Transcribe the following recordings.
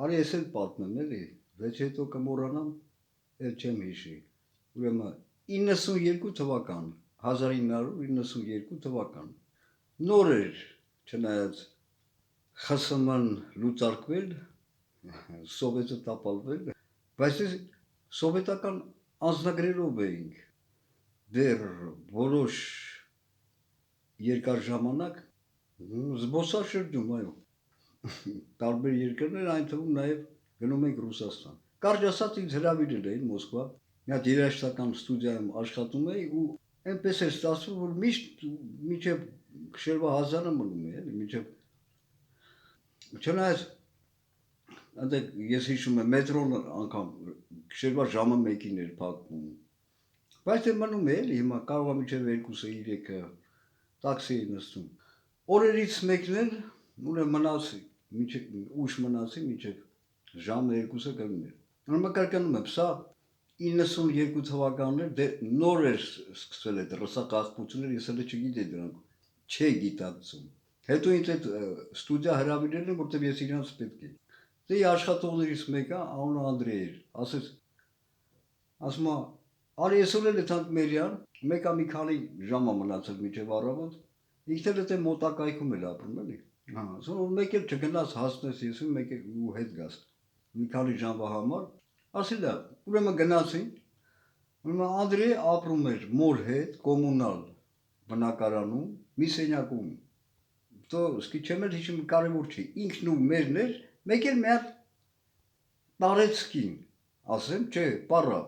Արի ես էլ պատմեմ, էլի, վեճ հետո կմոռանամ, էլ չեմ հիշի։ Ուրեմն 92 թվական, 1992 թվական։ Նոր էր, չնայած ԽՍՀՄ-ն լուծարկվել, սովետը տապալվել, բայց ես սովետական անձնագրերով էինք, դեռ որոշ երկար ժամանակ զբոսաշրջում, այո, տարբեր երկրներ, այն թվում նաև գնում ենք Ռուսաստան։ Կարճ ասած ինձ հրավիրել էին Մոսկվա, մի հատ երաժշտական ստուդիայում աշխատում էի ու այնպես էր ստացվում, որ միշտ մինչև գիշերվա 1000-ը մնում էի, էլի, մինչև չնայած այնտեղ ես հիշում եմ մետրոն անգամ գիշերվա ժամը 1-ին էր փակվում։ Բայց դե մնում է էլի, հիմա կարող է մինչև 2-ը 3-ը տաքսի էի նստում։ Օրերից մեկն էլ ուրեմն մնացի, ուշ մնացի մինչև ժամը 2-ը գնում էր։ Ուրեմն կրկնում եմ, սա 92 թվականներ դե նոր էր սկսվել այդ ռսակաղբությունները, ես հələ չգիտեի դրանք, չէի գիտակցում։ Հետո ինձ այդ ստուդիա հրավիրել են, որտեղ ես իրանց պետք էի։ Դե աշխատողներից մեկը անունը Անդրեյ էր, ասում է, արի այսօր էլ եթանք Մերյան, մեկը մի քանի ժամ է մնացել մինչև առավոտ, ինքն էլ այդ մոտակայքում էլ ապրում էլի։ Ասում որ մեկ էլ չգնաս հասնես ես մեկ ու հետ գաս։ Մի քանի ժամվա համար, ասի դա, ուրեմն գնացին, ուրեմն Անդրեյը ապրում էր մոր հետ կոմունալ բնակարանում, մի սենյակում։ Դո սկի չեմ էլ հիշում կարևոր չի, ինքն ու մերն էր, մեկ էլ մի հատ տարեցկին, ասեմ, չէ, պարավ։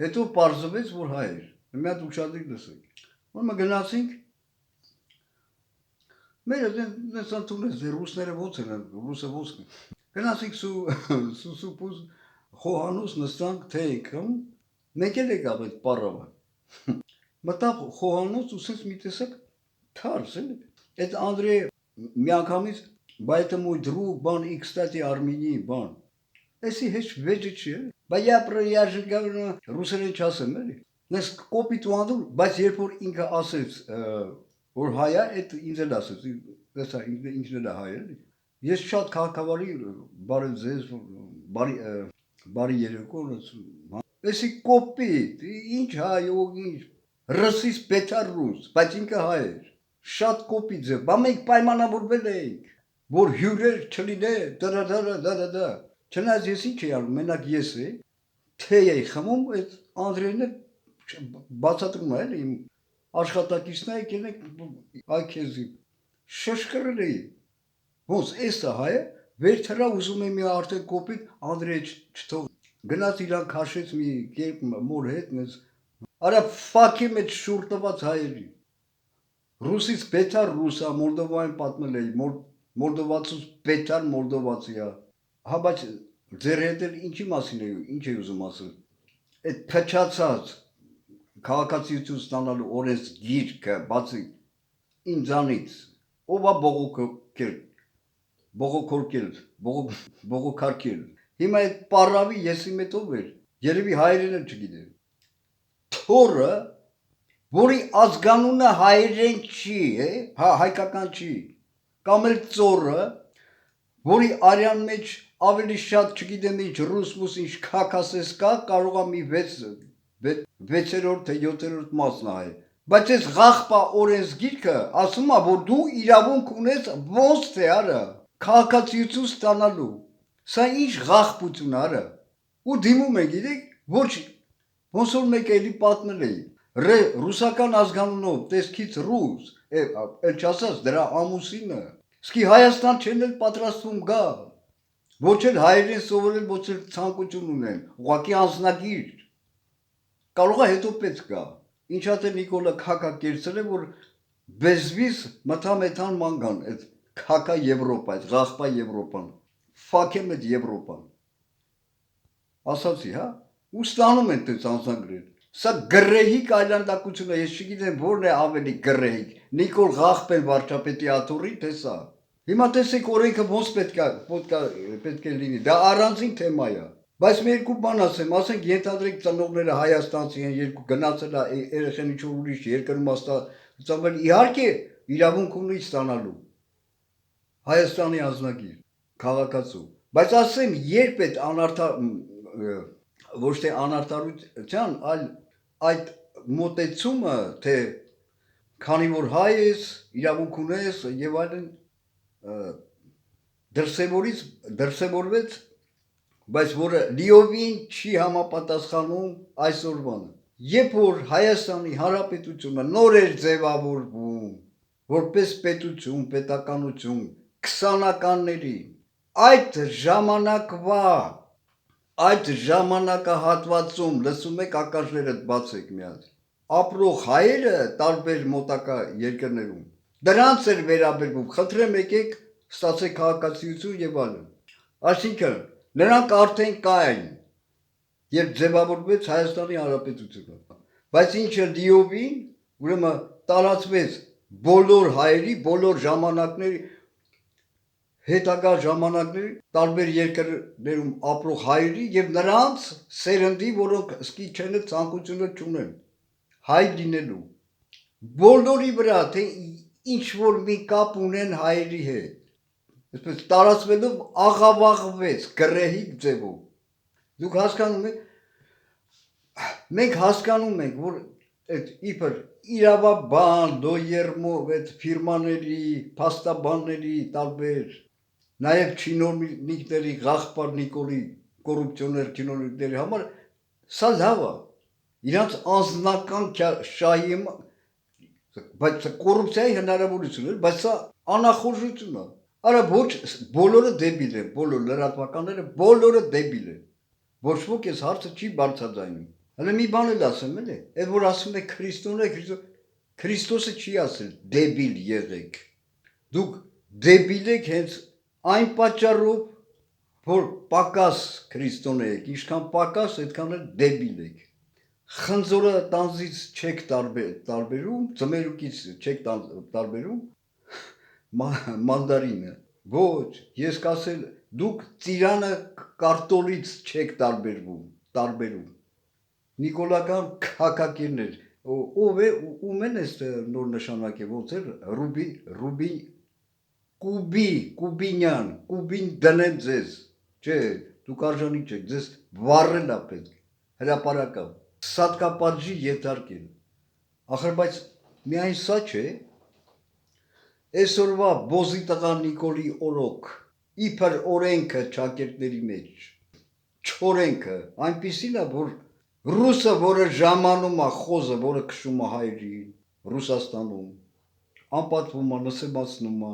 Հետո պարզվեց, որ հայ էր, մի հատ ուշադրի լսեք։ Ուրեմն գնացինք, մերը դες ընդունես, դե ռուսները ոնց են, ռուսը ոնց են։ Գնացինք սուպուզ խոհանոց նստանք թե եկամ, մեկ էլ եկավ այդ պարավը։ Մտավ խոհանոց ու սենց մի տեսակ թարս էլի։ Այդ Անդրեյը միանգամից, բա это мой друг, բան, и, кстати, Արմինի բան։ Էսի հեչ վեճը չի, բա я же говорю, ռուսերեն չասեմ էլի։ Նես կոպիտ ու անդուր, բայց երբ որ ինքը ասեց, որ հայ է, այդ ինձ էլ ասեց, տեսա ինքն էլ է հայ էլի։ Ես շատ քաղաքավարի բարև ձեզ, բարի երեկո, էսի կոպիտ, ինչ հայ ու ինչ, ռսից պետար ռուս, բայց ինքը հայ էր, շատ կոպիտ ձև, բա մենք պայմանավորվել էինք, որ հյուրեր չլինե, դա, չնայած ես ինչ էի անում, մենակ ես էի, թե էի խմում, այդ Անդրեյն էլ բացատրում է էլի, իմ աշխատակիցն է եկել եք այ քեզի, շշկրել էի, ոնց էսը հայ է, վեր թրա ուզում եմ մի արդեն կոպիտ, Անդրեյ չթող, գնաց իրան քաշեց մի կերպ մոր հետ, արա ֆակիմ այդ շուր տված հայերի, ռուսից պետար ռուսա, մորդովային պատմել էի, մորդովացուց պետար մորդովացի է, հա բայց ձեր հետ էլ ինչի մասին է, ինչ է ուզում ասել, այդ փչացած քաղաքացիություն ստանալու օրես գիրքը, բացի ինձանից, ով է բողոքարկել, հիմա այդ պարավի եսի մետ ով էր, երևի հայերեն էլ չգիտեր, թորը, որի ազգանունը հայերեն չի, հայկական չի, կամ էլ ծորը, որի արյան մեջ ավելի շատ չգիտեմ ինչ ռուս մուս ինչ քակասես կա, կարող է մի 6-րդ թե 7-րդ մասն է, բայց այս ղախպա օրենսգիրքը ասում է, որ դու իրավունք ունես ոնց թե արա, քաղաքացիություն ստանալու, սա ինչ ղախպություն արա, ու դիմում է գիտեք, ոչ, ոնց որ մեկ էլի պատմել էի, ռուսական ազգանունով տեսքից ռուս, էլ չասած դրա ամուսինը, սկի Հայաստան չեն էլ պատրաստվում գա, ոչ էլ հայերեն սովորել, ոչ էլ ցանկություն ունեն, ուղղակի անձնագիր, կարող է հետո պետք գա, ինչա թե Նիկոլը քակա կերցել է, որ բեզվիզ մթամեթան մանգան, այդ քակա Եվրոպա, այդ ղախպա Եվրոպան, ֆակեմ այդ Եվրոպան, ասացի, հա, ու ստանում են տենց անձնագրեր, սա գրեհիկ այլանդակություն է, ես չգիտեմ որն է ավելի գրեհիկ, Նիկոլ Ղախպեն վարչապետի աթոռի, թե սա, հիմա տեսեք օրենքը ոնց պետք է լինի, դա առանձին թեմա է, բայց մի երկու բան ասենք ենթադրենք ծնողները Հայաստանցի են, երկու գնացել է երեխեն ինչ-որ ուրիշ երկրում ծնվել, իհարկե իրավունք ունի ստանալու Հայաստանի ազնագիր, քաղաքացու, Բայց ասեմ, երբ այդ ոչ թե անարդարության, այլ այդ մոտեցումը, թե քանի որ հայ ես, իրավունք ունես եւ այլն դրսևորվեց, բայց որը լիովին չի համապատասխանում այսօրվան։ Երբ որ Հայաստանի Հանրապետությունը նոր էր ձևավորվում, որպես պետություն, պետականություն 20-ականների, այդ ժամանակահատվածում, լսում եք ականջներդ բացեք մի հատ, ապրող հայերը տարբեր մոտակա երկրներում, դրանց էր վերաբերվում, խնդրեմ եկեք ստացեք քաղաքացիություն եւ այլն։ Այսինքն նրանք արդեն կային, երբ ձևավորվեց Հայաստանի Հանրապետությունը, բայց ինչը լիովին, ուրեմն տարածվեց բոլոր հայերի, բոլոր ժամանակների, հետագա ժամանակների տարբեր երկրներում ապրող հայերի եւ նրանց սերնդի, որոնք սկի չեն ցանկությունը չունեն հայ լինելու, բոլորի վրա, թե ինչ որ մի կապ ունեն հայերի հետ, այսպես տարածվելով աղավաղվեց գրեհիկ ձևով։ Դուք հասկանում եք, մենք հասկանում ենք, որ այդ իբր իրավաբան, դոյերմով, այդ ֆիրմաների, փաստաբանների տարբեր, նաև չինովնիկների, Ղախպար Նիկոլի կոռուպցիոներ չինովնիկների համար սա լավ է, իրանց անձնական շահի, բայց կոռուպցիայի հնարավորություն է, բայց սա անախորժություն է։ Արա ոչ բոլորը դեբիլ են, բոլոր լրատվականները բոլորը դեբիլ են։ Ոչ ոք այս հարցը չի բարձրաձայնում։ Հələ մի բան էլ ասեմ, էլի, այդ որ ասում եք Քրիստոսը չի ասել դեբիլ եղեք։ Դուք դեբիլ եք հենց այն պատճառով, որ պակաս քրիստոնե եք, ինչքան պակաս, այդքան էլ դեբիլ եք։ Խնձորը տանձից չեք տարբերում, ծմերուկից չեք տարբերում, մանդարինը։ Ոչ, ես կասել, դուք ծիրանը կարտոլից չեք տարբերում։ Նիկոլական քաղաքակիրներ, ով է, ում են այս նոր նշանակե, ոնց էր, Կուբին դնեն ձեզ, չէ, դուք արժանի չեք, ձեզ վառել է պետք, հրապարակավ, սատկապատժի եթարկել, ախր բայց միայն սա չէ, այսօրվա բոզի տղա Նիկոլի օրոք, իբր օրենքը ճակերտների մեջ, չորենքը, այնպիսին է, որ ռուսը, որը ժամանում է խոզը, որը քշում է հայրին, Ռուսաստանում, անպատվում է, նսեմացնում է,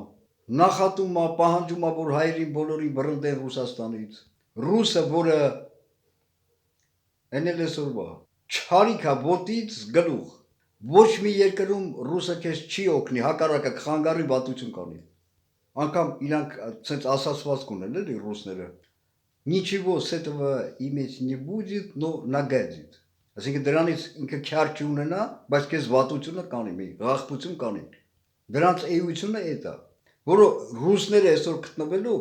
նախատում է, պահանջում է, որ հայրին բոլորին բռնդեն Ռուսաստանից, ռուսը, որը էնել այսօրվա, չարիք է ոտից գլուխ, ոչ մի երկրում ռուսը քեզ չի օգնի, հակառակը կխանգարի վատություն կանի, անգամ իրանք ցենց ասացվածք ունեն էլի ռուսները, նիչիվո с этого иметь не будет, но нагадит, այսինքն դրանից ինքը քյար չի ունենա, բայց քեզ վատությունը կանի, մի ղախտություն կանի, դրանց էությունը էդ է, որը ռուսները այսօր գտնվելով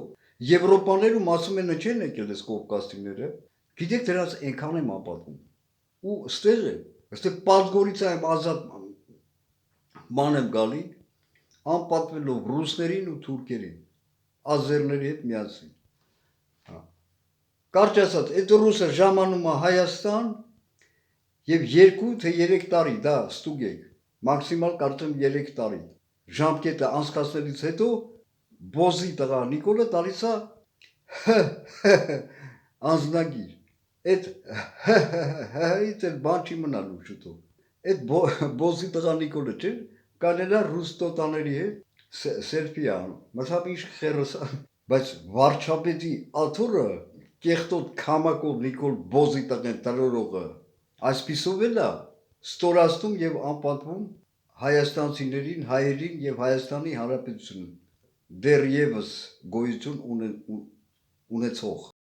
Եվրոպաներում ասում են չեն եկել այս կովկասցիները, գիտեք դրանց այնքան եմ ապատվում, ու ստեղ է, այստեղ Պադգորիցայում ազատ ման եմ գալի, անպատվելով ռուսներին ու թուրքերին, ազերների հետ միասին, կարճ ասած, այդ ռուսը ժամանում է Հայաստան եւ 2 թե 3 տարի, դա ստուգեք, մաքսիմալ կարծեմ 3 տարի, ժամկետը անցկացնելուց հետո բոզի տղա Նիկոլը տալիս է անձնագիր, այդ հից էլ բան չի մնալու շուտով, այդ բոզի տղա Նիկոլը չէ, կանելա ռուս տոտաների հետ սելֆի անում, մտավ ինչ խերս, բայց վարչապետի աթոռը կեղտոտ քամակով Նիկոլ բոզի տղեն տրորողը, այսպիսով էլ է ստորացնում եւ անպատվում հայաստանցիներին, հայերին եւ Հայաստանի Հանրապետությունին դեռևս գոյություն ունեցող